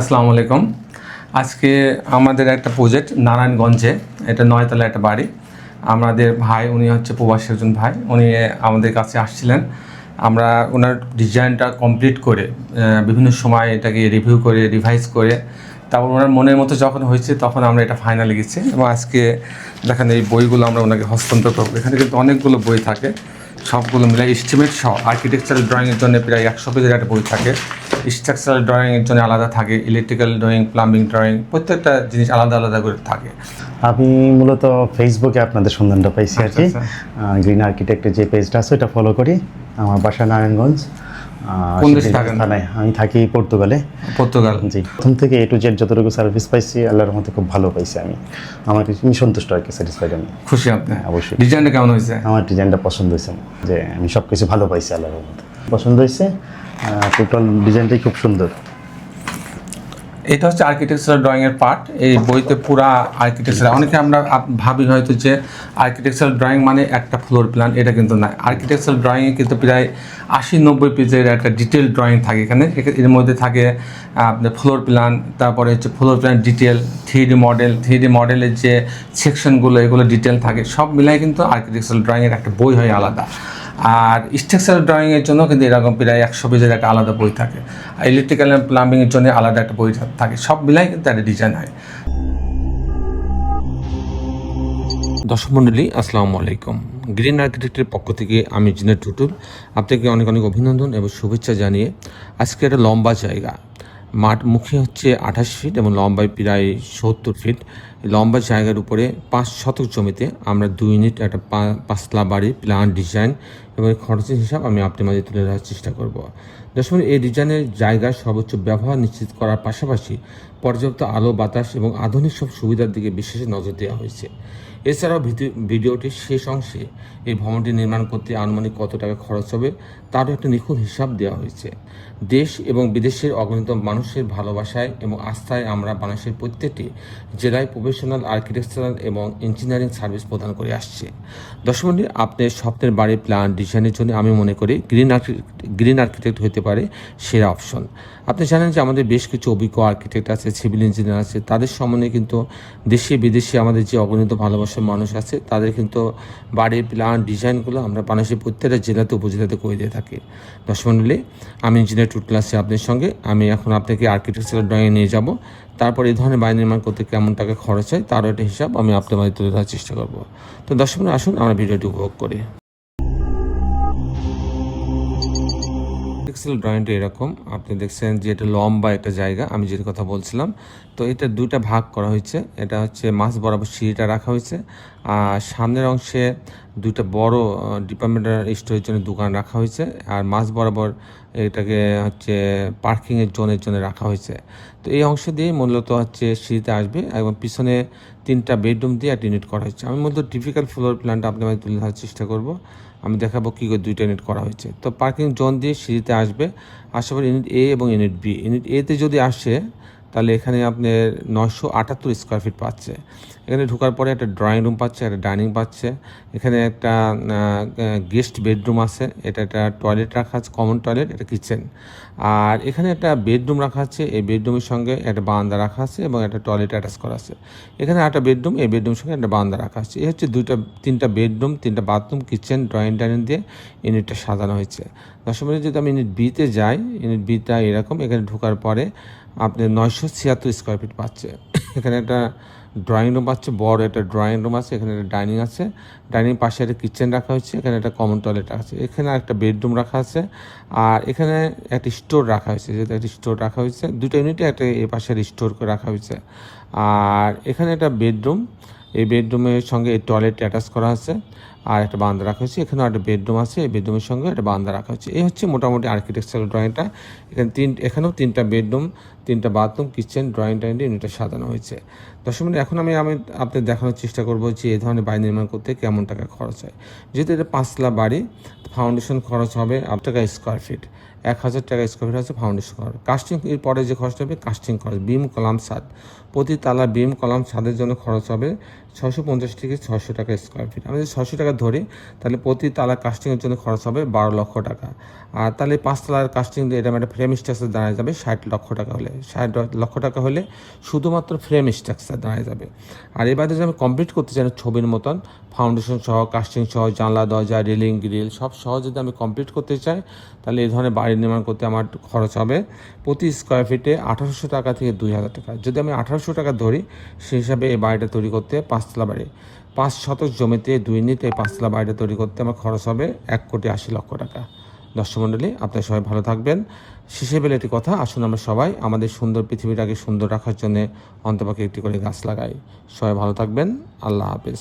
আসসালামু আলাইকুম। আজকে আমাদের একটা প্রজেক্ট নারায়ণগঞ্জে, এটা 9 তলা একটা বাড়ি। আমাদের ভাই, উনি হচ্ছে প্রবাসী একজন ভাই, উনি আমাদের কাছে আসছিলেন। আমরা ওনার ডিজাইনটা কমপ্লিট করে বিভিন্ন সময় এটাকে রিভিউ করে রিভাইজ করে তারপর ওনার মনের মতো যখন হয়েছে তখন আমরা এটা ফাইনালে গেছি। এবং আজকে দেখেন এই বইগুলো আমরা ওনাকে হস্তান্তর করবো। এখানে কিন্তু অনেকগুলো বই থাকে, সবগুলো মিলে এস্টিমেট সহ। আর্কিটেকচারাল ড্রয়িংয়ের জন্য প্রায় 100 পেজের একটা বই থাকে, স্ট্রাকচারাল ড্রয়িংয়ের জন্য আলাদা থাকে, ইলেকট্রিক্যাল ড্রয়িং, প্লাম্বিং ড্রয়িং, প্রত্যেকটা জিনিস আলাদা আলাদা করে থাকে। আমি মূলত ফেসবুকে আপনাদের সন্ধানটা পাইছি আর কি। গ্রিন আর্কিটেক্টের যে পেজটা আছে ওটা ফলো করি। আমার বাসা নারায়ণগঞ্জ। কোন দেশে থাকেন? আমি থাকি পর্তুগালে। পর্তুগাল। জি, প্রথম থেকে A to Z যতটুকু সার্ভিস পাইছি আল্লাহর রহমতে খুব ভালো পাইছি। আমি সন্তুষ্ট আর কি, স্যাটিসফাইড আমি। খুশি আপনি? অবশ্যই। ডিজাইনটা কেমন হয়েছে? আমার ডিজাইনটা পছন্দ হয়েছে, যে আমি সব কিছু ভালো পাইছি আল্লাহর রহমতে, পছন্দ হয়েছে। টোটাল ডিজাইনটাই খুব সুন্দর। এটা হচ্ছে আর্কিটেকচারাল ড্রয়িংয়ের পার্ট। এই বইতে পুরা আর্কিটেকচার, অনেকে আমরা ভাবি হয়তো যে আর্কিটেকচারাল ড্রয়িং মানে একটা ফ্লোর প্ল্যান, এটা কিন্তু না। আর্কিটেকচারাল ড্রয়িংয়ে কিন্তু প্রায় 80-90 পেজের একটা ডিটেল ড্রয়িং থাকে এখানে। এর মধ্যে থাকে আপনার ফ্লোর প্ল্যান, তারপরে হচ্ছে ফ্লোর প্ল্যান ডিটেল, 3D মডেলের যে সেকশনগুলো, এগুলো ডিটেল থাকে। সব মিলাই কিন্তু আর্কিটেকচারাল ড্রয়িংয়ের একটা বই হয় আলাদা। আর স্ট্রাকচারাল ড্রয়িংয়ের জন্য কিন্তু এরকম প্রায় 100 পেজের একটা আলাদা বই থাকে। আর ইলেকট্রিক্যাল অ্যান্ড প্লাম্বিংয়ের জন্য আলাদা একটা বই থাকে। সব মিলাই কিন্তু একটা ডিজাইন হয়। দর্শক মণ্ডলী, আসসালামু আলাইকুম। গ্রিন আর্কিটেক্টের পক্ষ থেকে আমি ইঞ্জিনিয়ার টুটুল, আপনাকে অনেক অনেক অভিনন্দন এবং শুভেচ্ছা জানিয়ে আজকে একটা লম্বা জায়গা, মাঠ মুখে হচ্ছে 28 ফিট এবং লম্বায় প্রায় 70 ফিট। লম্বা জায়গার উপরে 5 শতক জমিতে আমরা 2 ইউনিট একটা 5 তলা বাড়ি প্ল্যান ডিজাইন এবং খরচের হিসাব আমি আপনার মাঝে তুলে ধরার চেষ্টা করব। দর্শক, এই ডিজাইনের জায়গার সর্বোচ্চ ব্যবহার নিশ্চিত করার পাশাপাশি পর্যাপ্ত আলো, বাতাস এবং আধুনিক সব সুবিধার দিকে বিশেষ নজর দেওয়া হয়েছে। এছাড়াও ভিডিওটির শেষ অংশে এই ভবনটি নির্মাণ করতে আনুমানিক কত টাকা খরচ হবে তারও একটা নিখুঁত হিসাব দেওয়া হয়েছে। দেশ এবং বিদেশের অগণিত মানুষের ভালোবাসায় এবং আস্থায় আমরা বাংলাদেশের প্রত্যেকটি জেলায় প্রফেশনাল আর্কিটেকচারাল এবং ইঞ্জিনিয়ারিং সার্ভিস প্রদান করে আসছে। দর্শক, আপনার স্বপ্নের বাড়ির প্ল্যান ডিজাইনের জন্য আমি মনে করি গ্রিন আর্কিটেক্ট হতে পারে সেরা অপশন। আপনি জানেন যে আমাদের বেশ কিছু অভিজ্ঞ আর্কিটেক্ট আছে, সিভিল ইঞ্জিনিয়ার আছে, তাদের সম্বন্ধে কিন্তু দেশে বিদেশে আমাদের যে অগণিত ভালোবাসার মানুষ আছে তাদের কিন্তু বাড়ির প্ল্যান ডিজাইনগুলো আমরা বাংলাদেশের প্রত্যেকটা জেলাতে উপজেলাতে করে দিয়ে থাকি। দর্শক মণ্ডলী, আমি ইঞ্জিনিয়ার টুটুল আছি আপনার সঙ্গে। আমি এখন আপনাকে আর্কিটেকচারাল ড্রয়িং নিয়ে যাব, তারপর এই ধরনের বাড়ি নির্মাণ করতে কেমন টাকা খরচ হয় তারও একটা হিসাব আমি আপনার মাঝে তুলে ধরার চেষ্টা করব। তো দর্শক, আসুন আমরা ভিডিওটি উপভোগ করি। আর্কিটেকচারাল ড্রয়িংটা এরকম, আপনি দেখছেন যে এটা লম্বা একটা জায়গা, আমি যেটা কথা বলছিলাম। তো এটা 2টা ভাগ করা হয়েছে। এটা হচ্ছে মাঝ বরাবর সিঁড়িটা রাখা হয়েছে, আর সামনের অংশে 2টা বড় ডিপার্টমেন্টাল স্টোরের জন্য দোকান রাখা হয়েছে, আর মাঝ বরাবর এটাকে হচ্ছে পার্কিংয়ের জোনের জন্য রাখা হয়েছে। তো এই অংশ দিয়ে মূলত হচ্ছে সিঁড়িতে আসবে এবং পিছনে 3টা বেডরুম দিয়ে একটা ইউনিট করা হয়েছে। আমি মূলত টিপিক্যাল ফ্লোর প্ল্যানটা আপনার মাঝে তুলে ধরার চেষ্টা করব। আমি দেখাবো কী করে 2টা ইউনিট করা হয়েছে। তো পার্কিং জোন দিয়ে সিঁড়িতে আসবে, আসার পর ইউনিট এ এবং ইউনিট বি। ইউনিট এতে যদি আসে তাহলে এখানে আপনার 978 স্কোয়ার ফিট পাচ্ছে। এখানে ঢোকার পরে একটা ড্রয়িং রুম পাচ্ছে, একটা ডাইনিং পাচ্ছে, এখানে একটা গেস্ট বেডরুম আছে, এটা একটা টয়লেট রাখা আছে, কমন টয়লেট, একটা কিচেন। আর এখানে একটা বেডরুম রাখা আছে, এই বেডরুমের সঙ্গে একটা বারান্দা রাখা আছে এবং একটা টয়লেট অ্যাটাচ করা আছে। এখানে একটা বেডরুম, এই বেডরুমের সঙ্গে একটা বারান্দা রাখা আছে। এই হচ্ছে 3টা বেডরুম, 3টা বাথরুম, কিচেন, ড্রয়িং ডাইনিং দিয়ে ইউনিটটা সাজানো হয়েছে। দর্শক, যদি আমি ইউনিট বিতে যাই, ইউনিট বিটা এরকম। এখানে ঢোকার পরে আপনি 976 স্কোয়ার ফিট পাচ্ছে। এখানে একটা ড্রয়িং রুম পাচ্ছে, বড় একটা ড্রয়িং রুম আছে, এখানে একটা ডাইনিং আছে, ডাইনিং পাশে একটা কিচেন রাখা হয়েছে, এখানে একটা কমন টয়লেট আছে, এখানে একটা বেডরুম রাখা আছে, আর এখানে একটা স্টোর রাখা হয়েছে, যেটা একটা স্টোর রাখা হয়েছে। 2টা ইউনিটে একটা এ পাশে স্টোর করে রাখা হয়েছে। আর এখানে একটা বেডরুম, এই বেডরুমের সঙ্গে এই টয়লেট অ্যাটাচ করা আছে, আর একটা বারান্দা রাখা হয়েছে। এখানেও একটা বেডরুম আছে, এই বেডরুমের সঙ্গে একটা বারান্দা রাখা হয়েছে। এই হচ্ছে মোটামুটি আর্কিটেকচারাল ড্রয়িংটা। এখানেও 3টা বেডরুম, 3টা বাথরুম, কিচেন, ড্রয়িং ডাইনিং ইউনিটটা সাজানো হয়েছে। দর্শক, এখন আমি আপনাদের দেখানোর চেষ্টা করব যে এই ধরনের বাড়ি নির্মাণ করতে কেমন টাকা খরচ হয়। যেহেতু এটা 5 তলা বাড়ি, ফাউন্ডেশন খরচ হবে 8 টাকা স্কোয়ার ফিট 1000 টাকা স্কোয়ার ফিট হচ্ছে ফাউন্ডেশন খরচ। কাস্টিং এর পরে যে খরচটা হবে কাস্টিং খরচ, বিম কলাম ছাদ, প্রতি তালা বিম কলাম ছাদের জন্য খরচ হবে 650 থেকে 600 টাকা স্কোয়ার ফিট। আমি যদি 600 টাকা ধরি তাহলে প্রতি তালা কাস্টিংয়ের জন্য খরচ হবে 12 লক্ষ টাকা। আর তাহলে 5 তালার কাস্টিং দিয়ে এটা একটা ফ্রেম স্ট্রাকচার দাঁড়ায় যাবে 60 লক্ষ টাকা হলে, 60 লক্ষ টাকা হলে শুধুমাত্র ফ্রেম স্ট্রাকচার দাঁড়ায় যাবে। আর এবারে যদি আমি কমপ্লিট করতে চাই ছবির মতন ফাউন্ডেশন সহ, কাস্টিং সহ, জানলা দরজা, রেলিং গ্রিল সব সহ যদি আমি কমপ্লিট করতে চাই তাহলে এই ধরনের বাড়ি নির্মাণ করতে আমার খরচ হবে প্রতি স্কোয়ার ফিটে 1800 টাকা থেকে 2000 টাকা। যদি আমি 1800 টাকা ধরি সেই হিসাবে এই বাড়িটা তৈরি করতে 5 তলা বাড়ি, 5 শতক জমিতে 2 ইউনিট এই 5 তলা বাড়িটা তৈরি করতে আমার খরচ হবে 1,80,00,000 টাকা। দর্শক মণ্ডলী, আপনারা সবাই ভালো থাকবেন। শেষে বেলে একটি কথা, আসুন আমরা সবাই আমাদের সুন্দর পৃথিবীটাকে সুন্দর রাখার জন্য অন্তপক্ষে একটি করে গাছ লাগাই। সবাই ভালো থাকবেন। আল্লাহ হাফেজ।